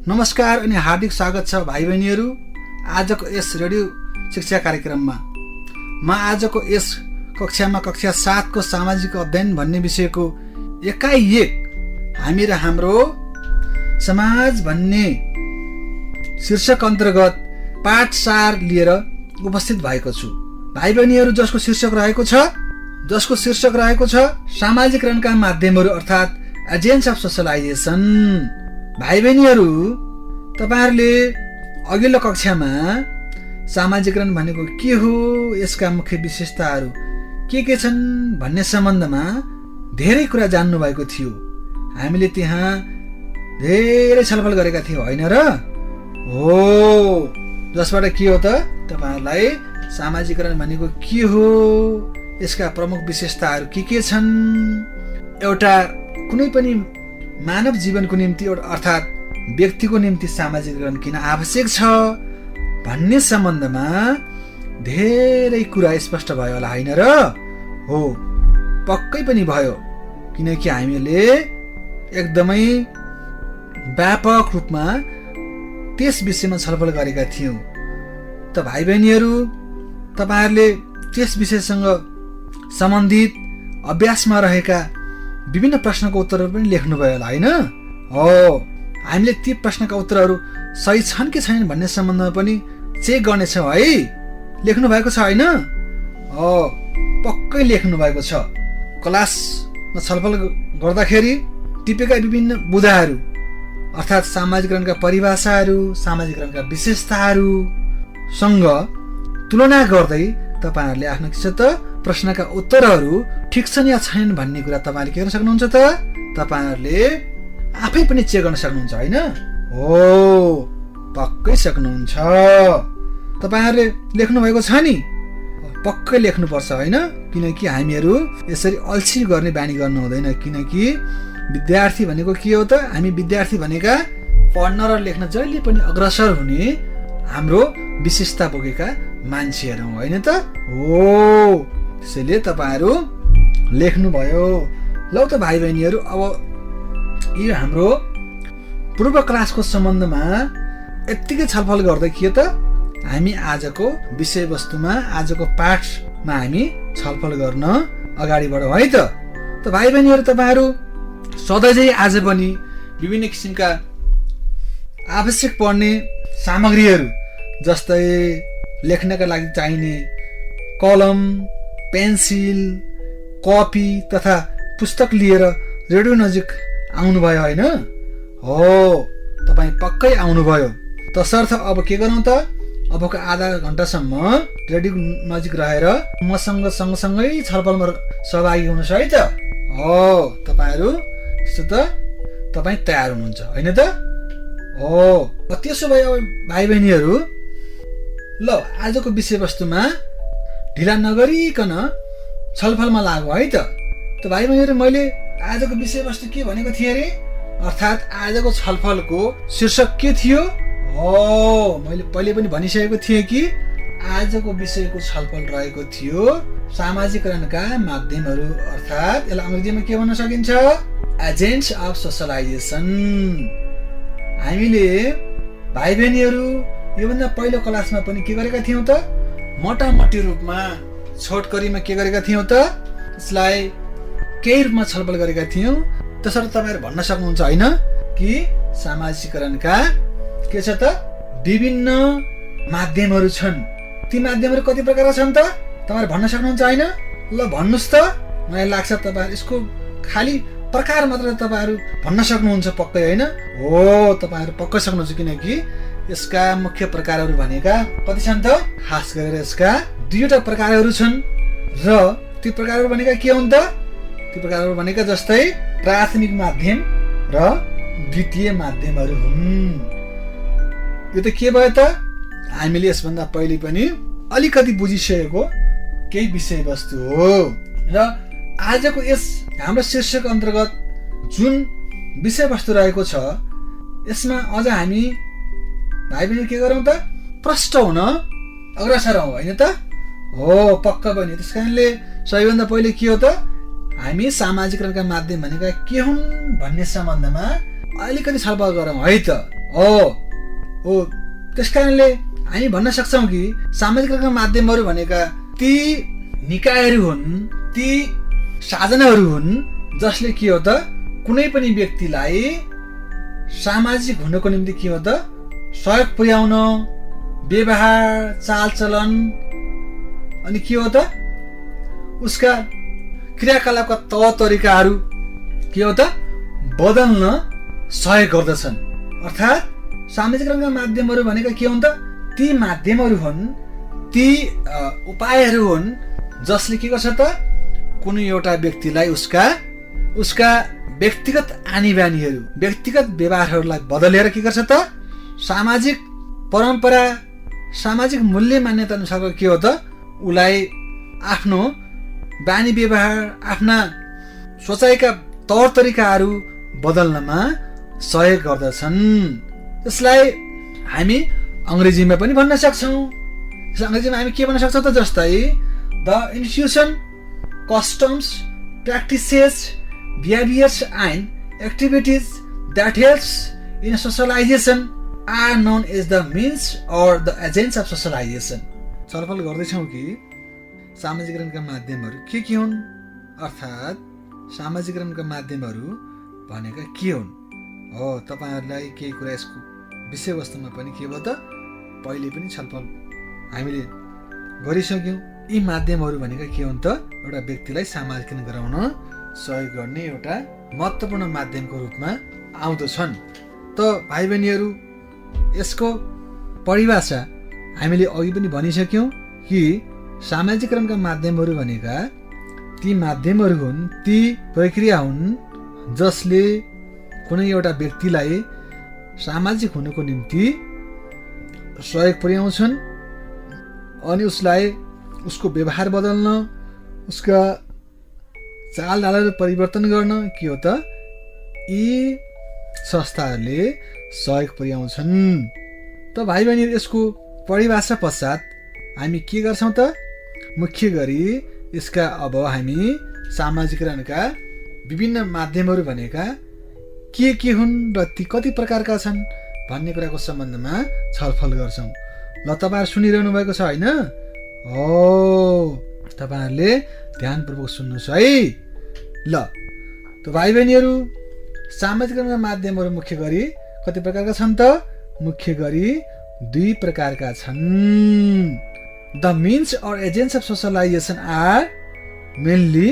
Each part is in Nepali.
नमस्कार अनि हार्दिक स्वागत छ भाइ बहिनीहरू आजको यस रेडियो शिक्षा कार्यक्रममा। म आजको यस कक्षामा कक्षा 7 को सामाजिक अध्ययन भन्ने विषयको एकाएक हामी र हाम्रो समाज भन्ने शीर्षक अन्तर्गत पाठसार लिएर उपस्थित भएको छु। भाइ बहिनीहरू जसको शीर्षक रहेको छ सामाजिकरणका माध्यमहरू अर्थात् एजेन्ट्स अफ सोशलाइजेसन। भाइ बहिनीहरू तपाईहरुले अघिल्लो कक्षामा सामाजिकरण भनेको के हो, यसका मुख्य विशेषताहरू के छन् भन्ने सम्बन्धमा धेरै कुरा जान्नु भएको थियो। हामीले त्यहाँ धेरै छलफल गरेका थियौं हैन र? हो, जसबाट के हो त तपाईहरुलाई सामाजिकरण भनेको के हो, यसका प्रमुख विशेषताहरू के छन्, एउटा कुनै पनि मानव जीवनको निम्ति अर्थात् व्यक्तिको निम्ति सामाजिकरण किन आवश्यक छ भन्ने सम्बन्धमा धेरै कुरा स्पष्ट भयो होला हैन र? हो, पक्कै पनि भयो, किनकि हामीले एकदमै व्यापक रूपमा त्यस विषयमा छलफल गरेका थियौं। त भाइ बहिनीहरू तपाईहरुले त्यस विषयसँग सम्बन्धित अभ्यासमा रहेका विभिन्न प्रश्नको उत्तरहरू पनि लेख्नुभयो होला हैन? हो, हामीले ती प्रश्नका उत्तरहरू सही छन् कि छैनन् भन्ने सम्बन्धमा पनि चेक गर्नेछौँ है। लेख्नु भएको छ हैन? हो, पक्कै लेख्नु भएको छ। क्लासमा छलफल गर्दाखेरि टिपेका विभिन्न बुँदाहरू अर्थात् सामाजिकरणका परिभाषाहरू, सामाजिकरणका विशेषताहरूसँग तुलना गर्दै तपाईहरुले आफ्नो के छ त प्रश्नका उत्तरहरू ठिक छन् या छैनन् भन्ने कुरा तपाईहरुले के गर्न सक्नुहुन्छ त? तपाईहरुले आफै पनि चेक गर्न सक्नुहुन्छ हैन? हो, पक्कै सक्नुहुन्छ। तपाईहरुले लेख्नु भएको छ नि? पक्कै लेख्नुपर्छ हैन? किनकि हामीहरू यसरी अल्छी गर्ने बानी गर्नु हुँदैन। किनकि विद्यार्थी भनेको के हो त? हामी विद्यार्थी भनेका पढ्न र लेख्न जहिले पनि अग्रसर हुने हाम्रो विशेषता बोकेका मान्छेहरू हौ हैन त? हो, त्यसैले तपाईहरु लेख्नुभयो। लौ त भाइ बहिनीहरू, अब यो हाम्रो पूर्व क्लासको सम्बन्धमा यत्तिकै छलफल गर्दै के त हामी आजको विषयवस्तुमा, आजको पाठमा हामी छलफल गर्न अगाडि बढौँ है त? त भाइ बहिनीहरू तपाईहरु सधैँ आज पनि विभिन्न किसिमका आवश्यक पर्ने सामग्रीहरू जस्तै लेख्नका लागि चाहिने कलम, पेन्सिल, कपी तथा पुस्तक लिएर रेडियो नजिक आउनुभयो हैन? हो, तपाई पक्कै आउनुभयो। तसर्थ अब के गरौँ त? अबको आधा घण्टासम्म रेडियो नजिक रहेर मसँग सँगसँगै छलफलमा सहभागी हुनुहोस् है त? हो, तपाईहरु त्यसो त तपाई तयार हुनुहुन्छ हैन त? हो, त्यसो भए अब भाइ बहिनीहरू ल आजको विषयवस्तुमा ढिला नगरिकन छलफलमा लागौ है त? त भाइ बहिनीहरू मैले आजको विषयवस्तु के भनेको थिएँ रे? अर्थात् आजको छलफलको शीर्षक के थियो? हो, मैले पहिले पनि भनिसकेको थिएँ कि आजको विषयको छलफल रहेको थियो सामाजिकरणका माध्यमहरू अर्थात् यसलाई अंग्रेजीमा के भन्न सकिन्छ? Agents of socialization. हामीले भाइ बहिनीहरू योभन्दा पहिलो क्लासमा पनि के गरेका थियौं त? मोटामोटी रूपमा छोटकरीमा के गरेका थियौं त? यसलाई केही रूपमा छलफल गरेका थियौं। त्यसर्थ तपाईहरु भन्न सक्नुहुन्छ हैन कि सामाजिकरणका के छ त विभिन्न माध्यमहरू छन्। ती माध्यमहरू कति प्रकारका छन् त तपाईहरु भन्न सक्नुहुन्छ हैन? ल भन्नुस् त। मलाई लाग्छ तपाईहरु यसको खाली प्रकार मात्र तपाईहरु भन्न सक्नुहुन्छ पक्कै हैन? हो, तपाईहरु पक्कै सक्नुहुन्छ, किनकि यसका मुख्य प्रकारहरू भनेका कति छन् त? खास गरेर यसका दुईवटा प्रकारहरू छन् र ती प्रकारहरू भनेका के हुन् त? ती प्रकारहरू भनेका जस्तै प्राथमिक माध्यम र द्वितीय माध्यमहरू हुन्। यो त के भयो त? हामीले यसभन्दा पहिले पनि अलिकति बुझिसकेको केही विषयवस्तु हो र आजको यस हाम्रो शीर्षक अन्तर्गत जुन विषयवस्तु रहेको छ यसमा अझ हामी भाइ बहिनी के गरौँ त? प्रष्ट हुन अग्रसर हौ हैन त? हो, पक्का पनि। त्यसकारणले सबैभन्दा पहिले के हो त? हामी सामाजिकरणका माध्यम भनेका के हुन् भन्ने सम्बन्धमा अलिकति छलफल गरौँ है त? हो। त्यसकारणले हामी भन्न सक्छौँ कि सामाजिक माध्यमहरू भनेका ती निकायहरू हुन्, ती साधनहरू हुन् जसले के हो त कुनै पनि व्यक्तिलाई सामाजिक हुनको निम्ति के हो त सहयोग पुर्याउन, व्यवहार, चालचलन अनि के हो त उसका क्रियाकलापका तौर तरिकाहरू के हो त बदल्न सहयोग गर्दछन्। अर्थात् सामाजिक माध्यमहरू भनेका के हुन् त ती माध्यमहरू हुन्, ती उपायहरू हुन् जसले के गर्छ त कुनै एउटा व्यक्तिलाई उसका व्यक्तिगत आनीबानीहरू, व्यक्तिगत व्यवहारहरूलाई बदलेर के गर्छ त सामाजिक परम्परा, सामाजिक मूल्य मान्यता अनुसारको के हो त उसलाई आफ्नो बानी व्यवहार, आफ्ना सोचाइका तौर तरिकाहरू बदल्नमा सहयोग गर्दछन्। त्यसलाई हामी अङ्ग्रेजीमा पनि भन्न सक्छौँ। अङ्ग्रेजीमा हामी के भन्न सक्छौँ त जस्तै the institution, customs, practices, behaviours and activities that helps in socialisation are known as the means or the agents of socialisation. छलफल गर्दैछौँ कि सामाजिकरणका माध्यमहरू के हुन्, अर्थात् सामाजिकरणका माध्यमहरू भनेका के हुन्। हो, तपाईँहरूलाई केही कुरा यसको विषयवस्तुमा पनि के भयो त पहिले पनि छलफल हामीले गरिसक्यौँ। यी माध्यमहरू भनेका के हुन् त एउटा व्यक्तिलाई सामाजिकरण गराउन सहयोग गर्ने एउटा महत्त्वपूर्ण माध्यमको रूपमा आउँदछन्। त भाइ बहिनीहरू, यसको परिभाषा हामीले अघि पनि भनिसक्यौँ कि सामाजिकरणका माध्यमहरू भनेका ती माध्यमहरू हुन्, ती प्रक्रिया हुन् जसले कुनै एउटा व्यक्तिलाई सामाजिक हुनको निम्ति सहयोग पुर्याउँछन् अनि उसलाई उसको व्यवहार बदल्न, उसका चालढालहरू परिवर्तन गर्न के हो त यी संस्थाहरूले सहयोग पुर्याउँछन्। त भाइ बहिनीहरू, यसको परिभाषा पश्चात हामी के गर्छौँ त मुख्य गरी यसका अब हामी सामाजिकरणका विभिन्न माध्यमहरू भनेका के हुन् र ती कति प्रकारका छन् भन्ने कुराको सम्बन्धमा छलफल गर्छौँ। ल, तपाईँहरू सुनिरहनु भएको छ होइन? हो, तपाईँहरूले ध्यानपूर्वक सुन्नुहोस् है। ल, त भाइ बहिनीहरू, सामाजिकरणका माध्यमहरू मुख्य गरी कति प्रकारका छन् त? मुख्य गरी 2 प्रकारका छन्। The means or agents of socialisation are mainly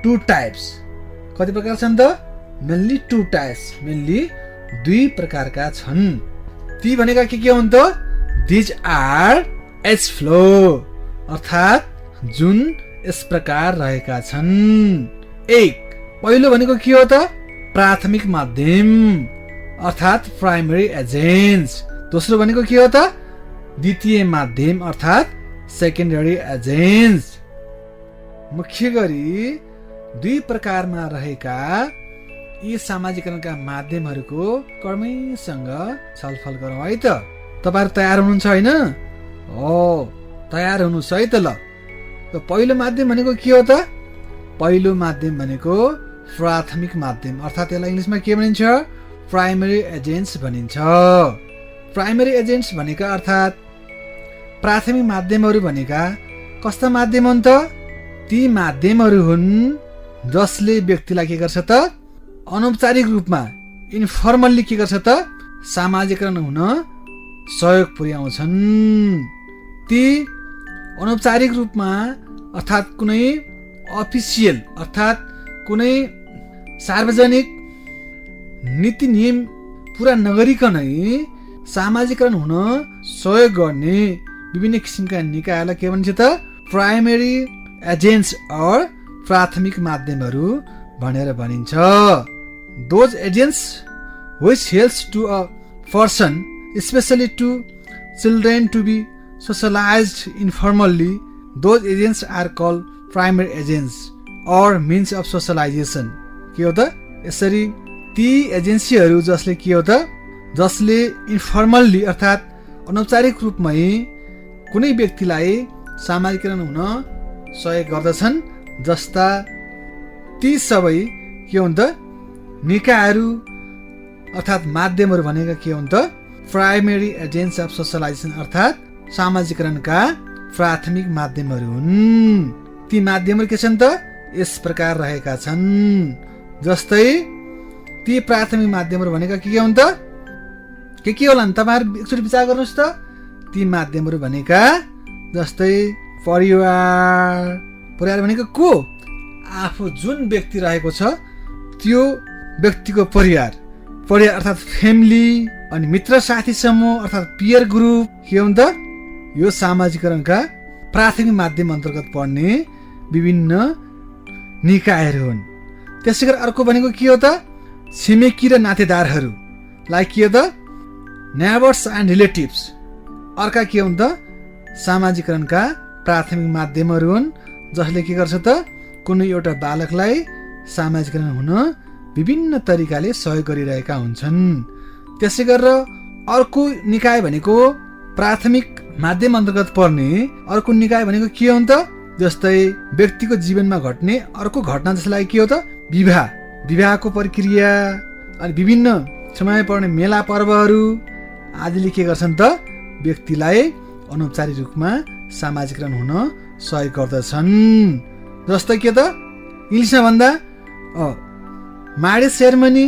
2 types. कति प्रकार छन् त? मेनली 2 टाइप्स, मेनली 2 प्रकारका छन्। ती भनेका के हुन् त? दिज आर एज फ्लो, अर्थात् जुन यस प्रकार रहेका छन्। 1, पहिलो भनेको के हो त? प्राथमिक माध्यम, अर्थात् प्राइमरी एजेन्ट्स। दोस्रो भनेको के हो त? द्वितीय माध्यम, अर्थात् सेकेन्डरी एजेन्ट्स। मुख्य गरी 2 प्रकारमा रहेका यी सामाजिकरणका माध्यमहरूको क्रमैसँग छलफल गरौँ है त। तपाईँहरू तयार हुनुहुन्छ होइन? हो, तयार हुनुहोस् है त। ल, पहिलो माध्यम भनेको के हो त? पहिलो माध्यम भनेको प्राथमिक माध्यम, अर्थात् यसलाई इङ्ग्लिसमा के भनिन्छ? प्राइमरी एजेन्ट्स भनिन्छ। प्राइमरी एजेन्ट्स भनेका अर्थात् प्राथमिक माध्यमहरू भनेका कस्ता माध्यम हुन् त? ती माध्यमहरू हुन् जसले व्यक्तिलाई के गर्छ त अनौपचारिक रूपमा, इन्फर्मल्ली के गर्छ त सामाजिकरण हुन सहयोग पुर्याउँछन्। ती अनौपचारिक रूपमा अर्थात् कुनै अफिसियल अर्थात् कुनै सार्वजनिक नीति नियम पुरा नगरिकनै सामाजिकरण हुन सहयोग गर्ने विभिन्न किसिमका निकायलाई के भनिन्छ त? प्राइमरी एजेन्ट्स अर प्राथमिक माध्यमहरू भनेर भनिन्छ। Those agents which helps to a person, especially to children, to be socialized informally, those agents are called primary agents or means of socialization। के हो त? यसरी ती एजेन्सीहरू जसले के हो त? जसले इन्फर्मल्ली अर्थात् अनौपचारिक रूपमै कुनै व्यक्तिलाई सामाजिकरण हुन सहयोग गर्दछन्, जस्ता ती सबै के हुन् त? निकायहरू अर्थात् माध्यमहरू भनेका के हुन् त? प्राइमेरी एजेन्ट्स अफ सोशलाइजेसन अर्थात् सामाजिकरणका प्राथमिक माध्यमहरू हुन्। ती माध्यमहरू के छन् त? यस प्रकार रहेका छन्। जस्तै ती प्राथमिक माध्यमहरू भनेका के हुन् त? के होला नि? तपाईँहरू एकचोटि विचार गर्नुहोस् त। ती माध्यमहरू भनेका जस्तै परिवार भनेको को? आफू जुन व्यक्ति रहेको छ त्यो व्यक्तिको परिवार अर्थात् फ्यामिली, अनि मित्र साथी समूह अर्थात् पियर ग्रुप के हुन् त? यो सामाजिकरणका प्राथमिक माध्यम अन्तर्गत पर्ने विभिन्न निकायहरू हुन्। त्यसै गरी अर्को भनेको के हो त? छिमेकी र नातेदारहरू, लाइक के हो त? Neighbours and relatives. अर्का के हुन् त? सामाजिकरणका प्राथमिक माध्यमहरू हुन् जसले के गर्छ त? कुनै एउटा बालकलाई सामाजिकरण हुन विभिन्न तरिकाले सहयोग गरिरहेका हुन्छन्। त्यसै गरेर अर्को निकाय भनेको प्राथमिक माध्यम अन्तर्गत पर्ने अर्को निकाय भनेको के हो त? जस्तै व्यक्तिको जीवनमा घट्ने अर्को घटना जसलाई के हो त? विवाहको प्रक्रिया, अनि विभिन्न समय पर्ने मेला पर्वहरू आदिले के गर्छन् त? व्यक्तिलाई अनौपचारिक रूपमा सामाजिकरण हुन सहयोग गर्दछन्। जस्तै के त? इङ्ग्लिसमा भन्दा marriage ceremony,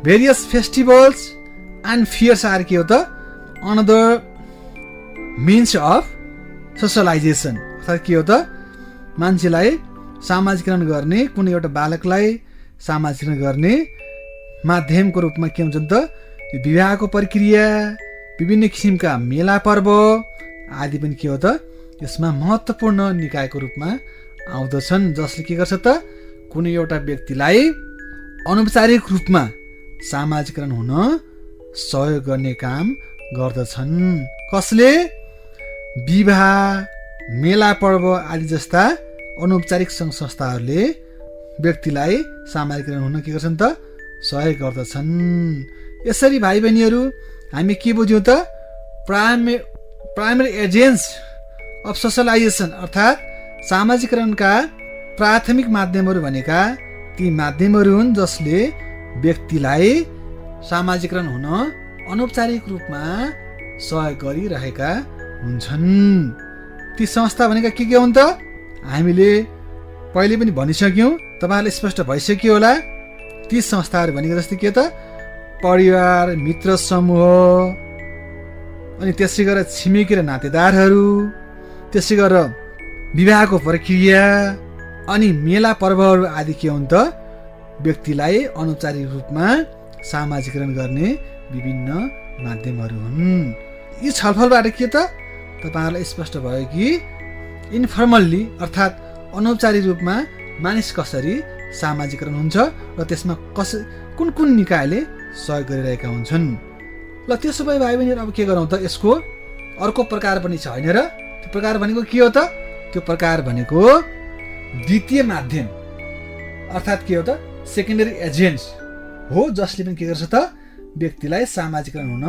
various festivals and fairs are के हो त? Another means of socialisation. अर्थात् के हो त? मान्छेलाई सामाजिकरण गर्ने, कुनै एउटा बालकलाई सामाजिकरण गर्ने माध्यमको रूपमा के हुन्छन् त? विवाहको प्रक्रिया, विभिन्न किसिमका मेला पर्व आदि पनि के हो त? यसमा महत्त्वपूर्ण निकायको रूपमा आउँदछन्, जसले के गर्छ त? कुनै एउटा व्यक्तिलाई अनौपचारिक रूपमा सामाजिकरण हुन सहयोग गर्ने काम गर्दछन्। कसले? विवाह, मेला पर्व आदि जस्ता अनौपचारिक सङ्घ संस्थाहरूले व्यक्तिलाई सामाजिकरण हुन के गर्छन् त? सहयोग गर्दछन्। यसरी भाइ बहिनीहरू हामी के बुझ्यौँ त? प्राइमेरी एजेन्ट्स अफ सोसलाइजेसन अर्थात् सामाजिकरणका प्राथमिक माध्यमहरू भनेका ती माध्यमहरू हुन् जसले व्यक्तिलाई सामाजिकरण हुन अनौपचारिक रूपमा सहयोग गरिरहेका हुन्छन्। ती संस्था भनेका के हुन् त? हामीले पहिले पनि भनिसक्यौँ, तपाईँहरूलाई स्पष्ट भइसक्यो होला। ती संस्थाहरू भनेको जस्तै के त? परिवार, मित्र समूह, अनि त्यसै गरेर छिमेकी र नातेदारहरू, त्यसै गरेर विवाहको प्रक्रिया, अनि मेला पर्वहरू आदि के हुन् त? व्यक्तिलाई अनौपचारिक रूपमा सामाजिकरण गर्ने विभिन्न माध्यमहरू हुन्। यी छलफलबाट के त? तपाईँहरूलाई स्पष्ट भयो कि इन्फर्मल्ली अर्थात् अनौपचारिक रूपमा मानिस कसरी सामाजिकरण हुन्छ र त्यसमा कुन निकायले सहयोग गरिरहेका हुन्छन्। ल त्यसो भए भाइ बहिनीहरू अब के गरौँ त? यसको अर्को प्रकार पनि छ होइन र? त्यो प्रकार भनेको के हो त? त्यो प्रकार भनेको द्वितीय माध्यम अर्थात् के हो त? सेकेन्डरी एजेन्ट्स हो, जसले पनि के गर्छ त? व्यक्तिलाई सामाजिकरण हुन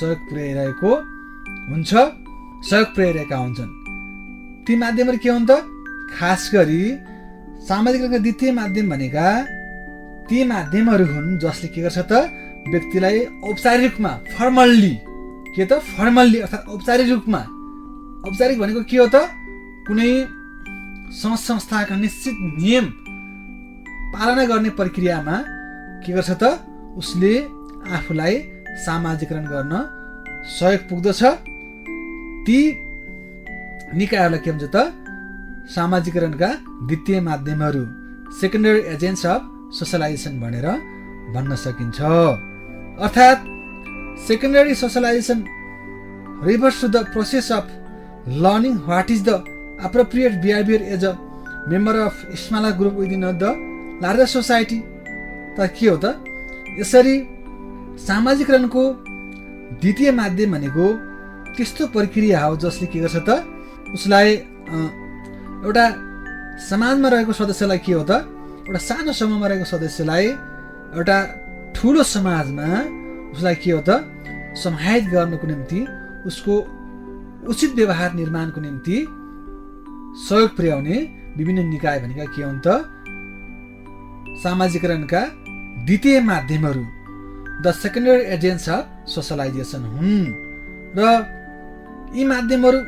सहयोग पुर्याइरहेका हुन्छन्। ती माध्यमहरू के हुन् त? खास गरी सामाजिकरणका द्वितीय माध्यम भनेका ती माध्यमहरू हुन् जसले के गर्छ त? व्यक्तिलाई औपचारिक रूपमा फर्मल्ली अर्थात् औपचारिक रूपमा, औपचारिक भनेको के हो त? कुनै सङ्घ संस्थाका निश्चित नियम पालना गर्ने प्रक्रियामा के गर्छ त? उसले आफूलाई सामाजिकरण गर्न सहयोग पुग्दछ। ती निकायहरूलाई के भन्छ त? सामाजिकरणका द्वितीय माध्यमहरू, सेकेन्डरी एजेन्ट्स अफ सोसलाइजेसन भनेर भन्न सकिन्छ। अर्थात् secondary socialisation refers to the process of learning what is the appropriate behavior as a member of smaller group within the larger society। त के हो त? यसरी सामाजिकरणको द्वितीय माध्यम भनेको त्यस्तो प्रक्रिया हो जसले के गर्छ त? उसलाई एउटा समाजमा रहेको सदस्यलाई के हो त? एउटा सानो समूहमा रहेको सदस्यलाई एउटा ठुलो समाजमा उसलाई के हो त? समाहित गर्नको निम्ति, उसको उचित व्यवहार निर्माणको निम्ति सहयोग पुर्याउने विभिन्न निकाय भनेका के हुन् त? सामाजिकरणका द्वितीय माध्यमहरू the secondary agents of socialisation हुन्। र यी माध्यमहरू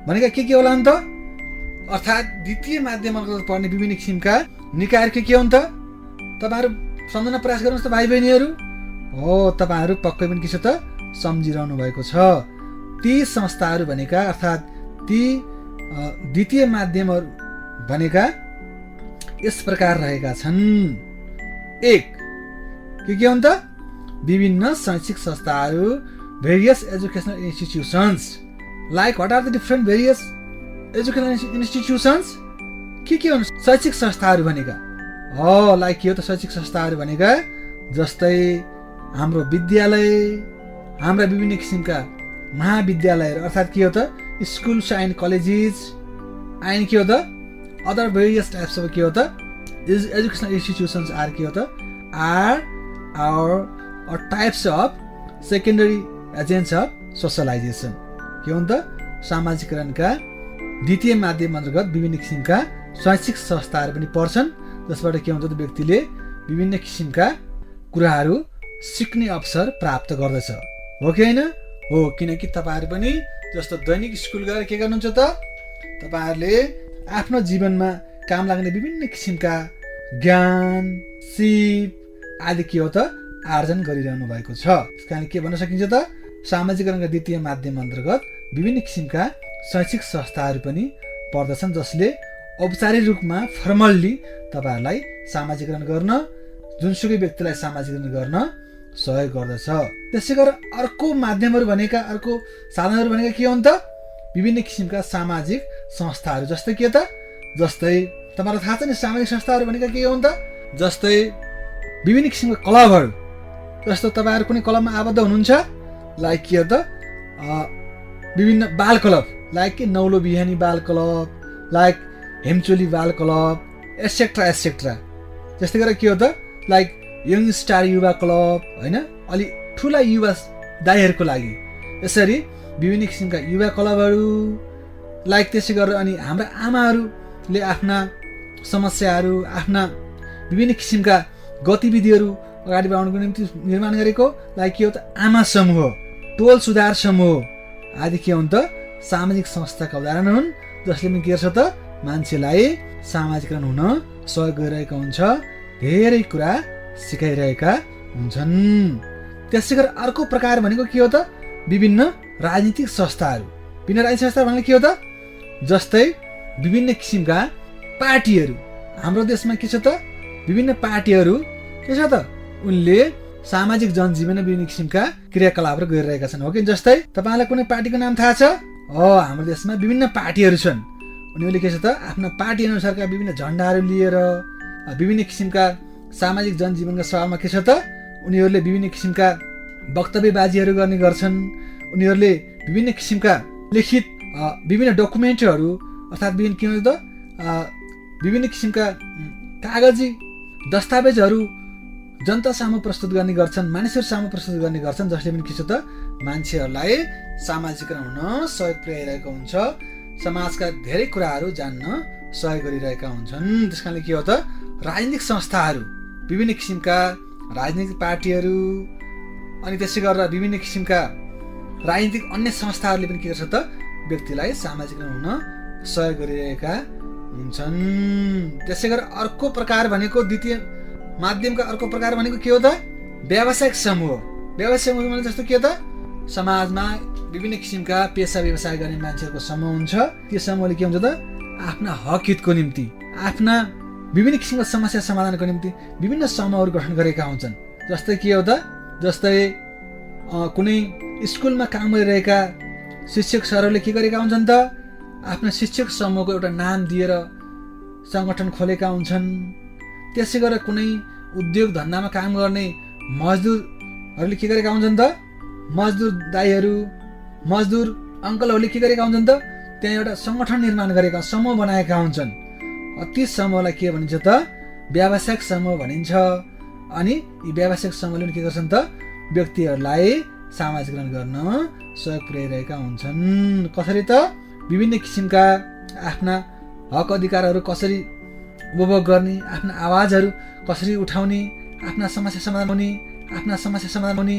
भनेका के होला नि त, अर्थात् द्वितीय माध्यम अन्तर्गत पर्ने विभिन्न किसिमका निकायहरू के हुन् त, तपाईँहरू सम्झन प्रयास गर्नुहोस् त भाइ बहिनीहरू। हो, तपाईँहरू पक्कै पनि के छ त सम्झिरहनु भएको छ। ती संस्थाहरू भनेका अर्थात् ती द्वितीय माध्यमहरू भनेका यस प्रकार रहेका छन्। 1 के हुन् त, विभिन्न शैक्षिक संस्थाहरू, various educational institutions. Like what are the different various educational institutions? के हुन् शैक्षिक संस्थाहरू भनेका? हो, लाइक के हो त शैक्षिक संस्थाहरू भनेका? जस्तै हाम्रो विद्यालय, हाम्रा विभिन्न किसिमका महाविद्यालयहरू अर्थात् के हो त स्कुल्स एन्ड कलेजेस एन्ड के हो त अदर भेरियस टाइप्स अफ के हो त एजुकेशनल इन्स्टिट्युसन्स आर के हो त are our types of secondary agents of socialisation. के हुन् त सामाजिकरणका द्वितीय माध्यम अन्तर्गत विभिन्न किसिमका शैक्षिक संस्थाहरू पनि पर्छन्, जसबाट के हुन्छ त व्यक्तिले विभिन्न किसिमका कुराहरू सिक्ने अवसर प्राप्त गर्दछ। हो कि होइन? हो, किनकि तपाईँहरू पनि जस्तो दैनिक स्कुल गएर के गर्नुहुन्छ त, तपाईँहरूले आफ्नो जीवनमा काम लाग्ने विभिन्न किसिमका ज्ञान, सिप आदि के हो त आर्जन गरिरहनु भएको छ। त्यस कारण के भन्न सकिन्छ त, सामाजिकरणका द्वितीय माध्यम अन्तर्गत विभिन्न किसिमका शैक्षिक संस्थाहरू पनि पर्दछन्, जसले औपचारिक रूपमा फर्मल्ली तपाईँहरूलाई सामाजिकरण गर्न, जुनसुकै व्यक्तिलाई सामाजिकरण गर्न सहयोग गर्दछ। त्यसै गरेर अर्को माध्यमहरू भनेका, अर्को साधनहरू भनेका के हुन् त, विभिन्न किसिमका सामाजिक संस्थाहरू। जस्तै के त, जस्तै तपाईँलाई थाहा छ नि सामाजिक संस्थाहरू भनेका के हुन् त, जस्तै विभिन्न किसिमका क्लबहरू। जस्तो तपाईँहरू कुनै क्लबमा आबद्ध हुनुहुन्छ, लाइक के हो त विभिन्न बाल क्लब, लाइक के नौलो बिहानी बाल क्लब, लाइक हेमचोली बाल क्लब, एटसेट्रा एटसेट्रा। जस्तै गरेर के हो त लाइक यङ स्टार युवा क्लब, होइन, अलि ठुला युवा दाइहरूको लागि। यसरी विभिन्न किसिमका युवा क्लबहरू, लाइक त्यसै गरेर अनि हाम्रा आमाहरूले आफ्ना समस्याहरू, आफ्ना विभिन्न किसिमका गतिविधिहरू अगाडि बढाउनको निम्ति निर्माण गरेको लाइक के हो त आमा समूह, टोल सुधार समूह आदि के हुन् त सामाजिक संस्थाका उदाहरण हुन्, जसले पनि के गर्छ त मान्छेलाई सामाजिकरण हुन सहयोग गरिरहेको हुन्छ, धेरै कुरा सिकाइरहेका हुन्छन्। त्यसै गरी अर्को प्रकार भनेको के हो त विभिन्न राजनीतिक संस्थाहरू। विभिन्न राजनीतिक संस्था भनेको के हो त, जस्तै विभिन्न किसिमका पार्टीहरू। हाम्रो देशमा के छ त विभिन्न पार्टीहरू के छ त, उनले सामाजिक जनजीवनमा विभिन्न किसिमका क्रियाकलापहरू गरिरहेका छन्। हो कि? जस्तै तपाईँलाई कुनै पार्टीको नाम थाहा छ? हो, हाम्रो देशमा विभिन्न पार्टीहरू छन्। उनीहरूले के छ त आफ्ना पार्टी अनुसारका विभिन्न झन्डाहरू लिएर विभिन्न किसिमका सामाजिक जनजीवनका सभामा के छ त उनीहरूले विभिन्न किसिमका वक्तव्यबाजीहरू गर्ने गर्छन्। उनीहरूले विभिन्न किसिमका लिखित विभिन्न डकुमेन्टहरू अर्थात् विभिन्न के भन्छ त विभिन्न किसिमका कागजी दस्तावेजहरू जनता सामु प्रस्तुत गर्ने गर्छन्, मानिसहरू सामु प्रस्तुत गर्ने गर्छन्, जसले पनि के छ त मान्छेहरूलाई सामाजिकरण हुन सहयोग पुर्याइरहेको हुन्छ, समाजका धेरै कुराहरू जान्न सहयोग गरिरहेका हुन्छन्। त्यस कारणले के हो त राजनीतिक संस्थाहरू, विभिन्न किसिमका राजनीतिक पार्टीहरू अनि त्यसै गरेर विभिन्न किसिमका राजनीतिक अन्य संस्थाहरूले पनि के गर्छ त व्यक्तिलाई सामाजिकरण हुन सहयोग गरिरहेका हुन्छन्। त्यसै गरेर अर्को प्रकार भनेको द्वितीय माध्यमका अर्को प्रकार भनेको के हो त व्यावसायिक समूह। व्यावसायिक समूह भने जस्तो के हो त समाजमा विभिन्न किसिमका पेसा व्यवसाय गर्ने मान्छेहरूको समूह हुन्छ। त्यो समूहले के हुन्छ त आफ्ना हक हितको निम्ति, आफ्ना विभिन्न किसिमका समस्या समाधानको निम्ति विभिन्न समूहहरू गठन गरेका हुन्छन्। जस्तै के हो त जस्तै कुनै स्कुलमा काम गरिरहेका शिक्षक सरहरूले के गरेका हुन्छन् त आफ्नो शिक्षक समूहको एउटा नाम दिएर सङ्गठन खोलेका हुन्छन्। त्यसै गरेर कुनै उद्योग धन्दामा काम गर्ने मजदुरहरूले के गरेका हुन्छन् त मजदुर दाइहरू, मजदुर अङ्कलहरूले के गरेका हुन्छन् त त्यहाँ एउटा सङ्गठन निर्माण गरेका, समूह बनाएका हुन्छन्। ती समूहलाई के भनिन्छ त व्यावसायिक समूह भनिन्छ। अनि यी व्यावसायिक समूहले के गर्छन् त व्यक्तिहरूलाई सामाजिकरण गर्न सहयोग पुर्याइरहेका हुन्छन्। कसरी त विभिन्न किसिमका आफ्ना हक अधिकारहरू कसरी उपभोग गर्ने, आफ्ना आवाजहरू कसरी उठाउने, आफ्ना समस्या समाधान गर्ने, आफ्ना समस्या समाधान हुने